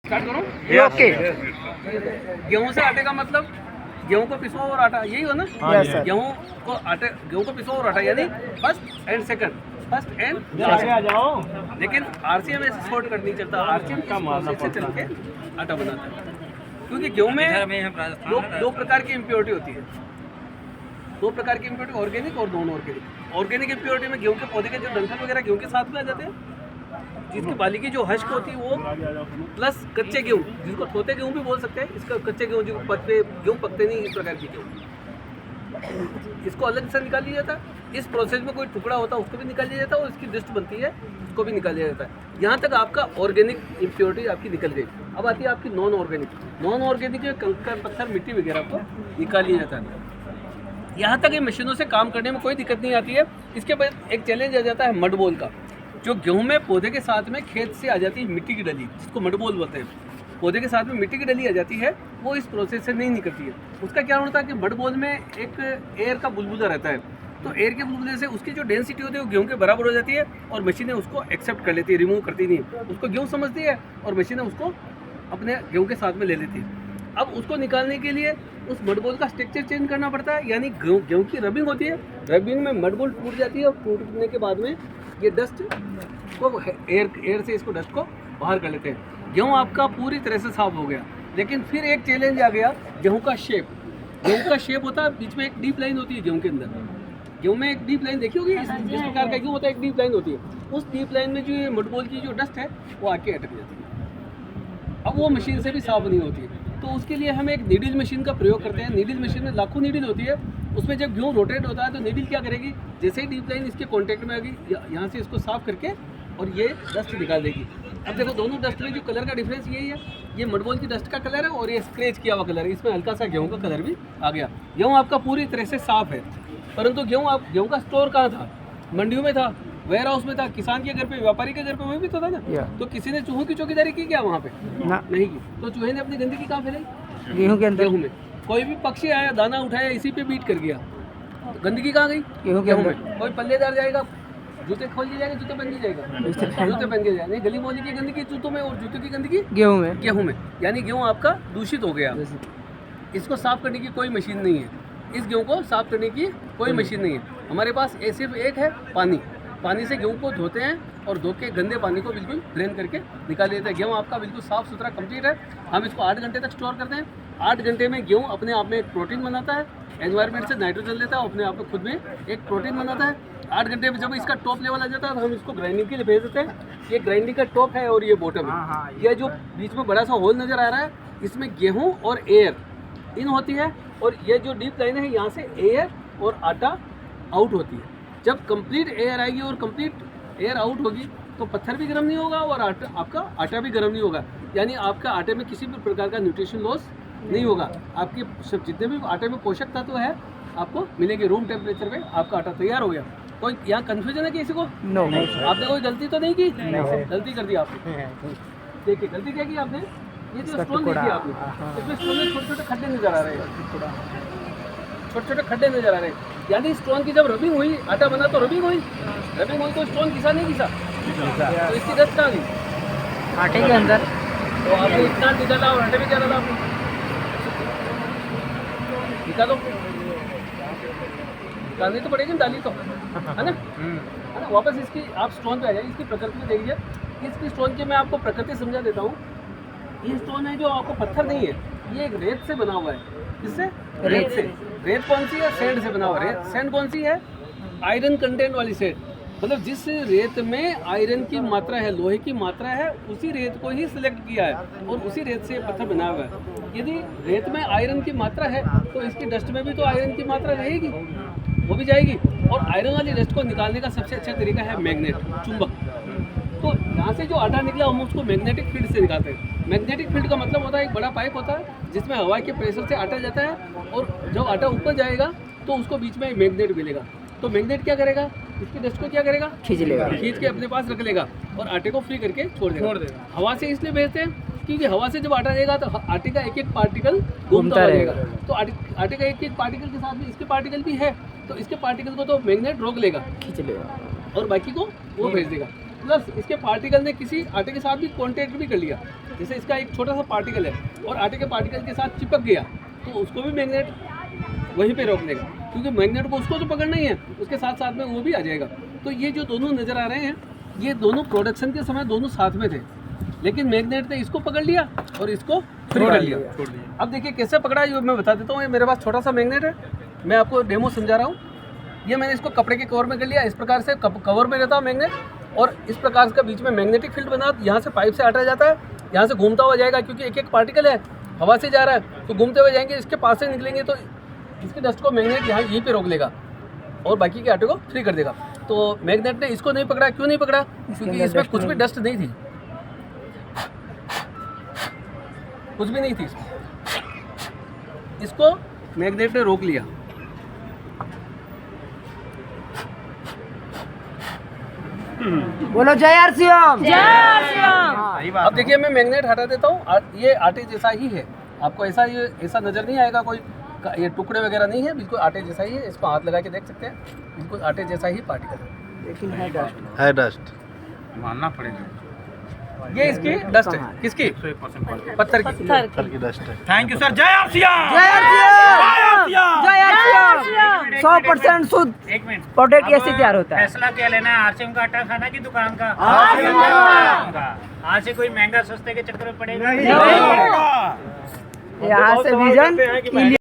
Start करो। Okay. गेहूं से आटे का मतलब गेहूं को पिसो और आटा, यही हो ना? Yes sir. गेहूं को पिसो और आटा, यानी first and second, first and last. लेकिन आरसीएम ऐसे शॉर्टकट नहीं चलता, आरसीएम का प्रोसेस से चल के आटा बनाता है। क्योंकि गेहूं में दो प्रकार की इम्प्योरिटी होती है। दो प्रकार की इम्प्योरिटी, ऑर्गेनिक और नॉन ऑर्गेनिक। ऑर्गेनिक इम्प्योरिटी में गेहूं के पौधे के जो डंठल वगैरह गेहूं के साथ में आ जाते हैं, जिसकी बाली की जो हश्क होती है वो, प्लस कच्चे गेहूँ, जिसको छोटे गेहूँ भी बोल सकते हैं, इसका कच्चे गेहूँ जो पत्ते गेहूँ पकते नहीं, इस प्रकार की गेहूँ, इसको अलग से निकाल लिया जाता है। इस प्रोसेस में कोई टुकड़ा होता है उसको भी निकाल लिया जाता है, और इसकी डिस्ट बनती है उसको भी निकाल लिया जाता है। यहाँ तक आपका ऑर्गेनिक इम्प्योरिटी आपकी निकल गई। अब आती है आपकी नॉन ऑर्गेनिक। नॉन ऑर्गेनिक में कंकड़ पत्थर मिट्टी वगैरह को निकाल लिया जाता है। यहाँ तक ये मशीनों से काम करने में कोई दिक्कत नहीं आती है। इसके बाद एक चैलेंज आ जाता है मड बोल का, जो गेहूं में पौधे के साथ में खेत से आ जाती है मिट्टी की डली, जिसको मड बोल बोलते हैं। पौधे के साथ में मिट्टी की डली आ जाती है, वो इस प्रोसेस से नहीं निकलती है। उसका क्या होता है कि मड बोल में एक एयर का बुलबुला रहता है, तो एयर के बुलबुले से उसकी जो डेंसिटी होती है वो गेहूं के बराबर हो जाती है, और मशीनें उसको एक्सेप्ट कर लेती है, रिमूव करती नहीं, उसको गेहूँ समझती है और मशीनें उसको अपने गेहूँ के साथ में ले लेती है। अब उसको निकालने के लिए उस मडबोल का स्ट्रक्चर चेंज करना पड़ता है, यानी गेहूँ की रबिंग होती है। रबिंग में मडबोल टूट जाती है, और टूटने के बाद में ये डस्ट को एयर से इसको डस्ट को बाहर कर लेते हैं। गेहूँ आपका पूरी तरह से साफ हो गया। लेकिन फिर एक चैलेंज आ गया, गेहूँ का शेप। गेहूँ का शेप होता है, बीच में एक डीप लाइन होती है गेहूँ के अंदर। गेहूँ में एक डीप लाइन देखी होगी, इस प्रकार का गेहूँ होता है, एक डीप लाइन होती है। उस डीप लाइन में जो ये मडबोल की जो डस्ट है वो आके अटक जाती है। अब वो मशीन से भी साफ नहीं होती है, तो उसके लिए हम एक नीडल मशीन का प्रयोग करते हैं। नीडल मशीन में लाखों नीडल होती है, उसमें जब गेहूँ रोटेट होता है तो नीडल क्या करेगी, जैसे ही डीप लाइन इसके कांटेक्ट में आएगी, यहाँ से इसको साफ करके और ये डस्ट निकाल देगी। अब देखो दोनों डस्ट में जो कलर का डिफरेंस यही है, ये मडबोल की डस्ट का कलर है और ये स्क्रैच किया हुआ कलर है, इसमें हल्का सा गेहूँ का कलर भी आ गया। गेहूँ आपका पूरी तरह से साफ है, परंतु गेहूँ का स्टोर कहाँ था? मंडियों में था, वेयर हाउस में था, किसान के घर पे, व्यापारी के घर पे, वही भी तो था ना। तो किसी ने चूहों की चौकीदारी की क्या वहाँ पे? नहीं की। तो चूहे ने अपनी गंदगी कहाँ फैलाई? गेहूं के अंदर। गेहूं में कोई भी पक्षी आया, दाना उठाया, इसी पे बीट कर गया, तो गंदगी कहाँ गई? गेहूं में। कोई पल्लेदार जाएगा, जूते खोल दिए जाएंगे, जूते पहन के जाएगा, जूते पहन के जाएगा। नहीं, गली मोहल्ले की गंदगी जूतों में और जूतों की गंदगी गेहूं में, यानी गेहूं आपका दूषित हो गया। इसको साफ करने की कोई मशीन नहीं है, इस गेहूं को साफ करने की कोई मशीन नहीं है। हमारे पास सिर्फ एक है, पानी से गेहूं को धोते हैं, और धो के गंदे पानी को बिल्कुल ड्रेन करके निकाल देते हैं। गेहूं आपका बिल्कुल साफ सुथरा कंप्लीट है। हम इसको 8 घंटे तक स्टोर करते हैं। 8 घंटे में गेहूं अपने आप में एक प्रोटीन बनाता है, एनवायरनमेंट से नाइट्रोजन लेता है, अपने आप में खुद में एक प्रोटीन बनाता है। 8 घंटे में जब इसका टॉप लेवल आ जाता है तो हम इसको ग्राइंडिंग के लिए भेज देते हैं। ये ग्राइंडिंग का टॉप है और ये बॉटम है। ये जो बीच में बड़ा सा होल नज़र आ रहा है, इसमें गेहूँ और एयर इन होती है, और ये जो डीप लाइन है यहाँ से एयर और आटा आउट होती है। जब कंप्लीट एयर आएगी और कंप्लीट एयर आउट होगी तो पत्थर भी गर्म नहीं होगा और आपका आटा भी गर्म नहीं होगा, यानी आपका आटे में किसी भी प्रकार का न्यूट्रिशन लॉस नहीं होगा। आपके सब जितने भी आटे में पोषक तत्व है आपको मिलेंगे। रूम टेम्परेचर पे आपका आटा तैयार हो गया। कोई यहाँ कन्फ्यूजन है किसी को? नो। आपने कोई गलती तो नहीं की? गलती कर दी आपने। देखिए गलती क्या की आपने, ये जो स्टोन देखिए आपने, इसमें स्टोन में छोटे छोटे खड्डे नजर आ रहे हैं, छोटे छोटे खड्डे नजर आ रहे हैं, यानी स्टोन की जब रबिंग हुई, आटा बना तो रबिंग हुई तो स्टोन घिसा नहीं घिसा, तो इसकी डस्ट कहाँ गई? आटे के अंदर। तो आपने इतना निकाला और आटे में क्या डाला आपने? निकालो, निकालनी तो पड़ेगी, डाली तो है ना। वापस इसकी आप स्टोन पे आ जाइए, इसकी प्रकृति में देखिए। इसकी स्टोन की मैं आपको प्रकृति समझा देता हूँ। ये स्टोन है जो आपको पत्थर नहीं है, ये एक रेत से बना हुआ है। किससे? रेत से। रेत कौन सी है? सैंड से बना हुआ है। सैंड कौन सी है? आयरन कंटेंट वाली सैंड, मतलब जिस रेत में आयरन की मात्रा है, लोहे की मात्रा है, उसी रेत को ही सिलेक्ट किया है और उसी रेत से पत्थर बना हुआ है। यदि रेत में आयरन की मात्रा है तो इसकी डस्ट में भी तो आयरन की मात्रा रहेगी, वो भी जाएगी। और आयरन वाली डस्ट को निकालने का सबसे अच्छा तरीका है मैग्नेट, चुंबक। तो यहाँ से जो आटा निकला हम उसको मैग्नेटिक फील्ड से निकालते हैं। मैग्नेटिक फील्ड का मतलब होता है एक बड़ा पाइप होता है जिसमें हवा के प्रेशर से आटा जाता है, और जब आटा ऊपर जाएगा तो उसको बीच में मैग्नेट मिलेगा। तो मैग्नेट क्या करेगा? इसकी डस्ट को क्या करेगा? खींच लेगा, खींच के अपने पास रख लेगा और आटे को फ्री करके छोड़ देगा। हवा से इसलिए भेजते हैं क्योंकि हवा से जब आटा जाएगा तो आटे का एक एक पार्टिकल घूमता रहेगा, तो आटे का एक एक पार्टिकल के साथ में इसके पार्टिकल भी है, तो इसके पार्टिकल को तो मैग्नेट रोक लेगा, खींच लेगा, और बाकी को वो भेज देगा। प्लस इसके पार्टिकल ने किसी आटे के साथ भी कॉन्टेक्ट भी कर लिया, जैसे इसका एक छोटा सा पार्टिकल है और आटे के पार्टिकल के साथ चिपक गया, तो उसको भी मैग्नेट वहीं पे रोक देगा, क्योंकि मैग्नेट को उसको तो पकड़ना ही है, उसके साथ साथ में वो भी आ जाएगा। तो ये जो दोनों नज़र आ रहे हैं, ये दोनों प्रोडक्शन के समय दोनों साथ में थे, लेकिन मैग्नेट ने इसको पकड़ लिया और इसको फ्री कर लिया। अब देखिए कैसे पकड़ा है, मैं बता देता हूँ। ये मेरे पास छोटा सा मैग्नेट है, मैं आपको डेमो समझा रहा हूँ। ये मैंने इसको कपड़े के कवर में कर लिया, इस प्रकार से कवर में रहता है मैग्नेट, और इस प्रकार का बीच में मैग्नेटिक फील्ड बना, यहाँ से पाइप से आटा जाता है, यहाँ से घूमता हुआ जाएगा, क्योंकि एक एक पार्टिकल है, हवा से जा रहा है, तो घूमते हुए जाएंगे, इसके पास से निकलेंगे तो इसके डस्ट को मैग्नेट यहाँ यहीं पे रोक लेगा और बाकी के आटे को फ्री कर देगा। तो मैग्नेट ने इसको नहीं पकड़ा, क्यों नहीं पकड़ा? क्योंकि इसमें कुछ भी डस्ट नहीं थी, कुछ भी नहीं थी इसमें, इसको मैग्नेट ने रोक लिया। बोलो जय आरसीएम। जय आरसीएम। अब देखिए मैं मैग्नेट हटा देता हूँ, ये आटे जैसा ही है, आपको ऐसा नज़र नहीं आएगा, कोई ये टुकड़े वगैरह नहीं है, बिल्कुल आटे जैसा ही है। इसको हाथ लगा के देख सकते हैं, बिल्कुल आटे जैसा ही पार्टिकल है, लेकिन है डस्ट। है डस्ट, मानना पड़ेगा। ये इसकी डस्ट है, किसकी? पत्थर की। पत्थर की डस्ट है। Thank you sir. जय आरसीएम। जय आरसीएम। जय आरसीएम। 100% शुद्ध एक मिनट, प्रोडक्ट कैसे तैयार होता है? फैसला क्या लेना है, आरसीएम का आटा खाना की दुकान का? आरसीएम का। आज से कोई महंगा सस्ते के चक्कर में पड़ेगा यहाँ से विजन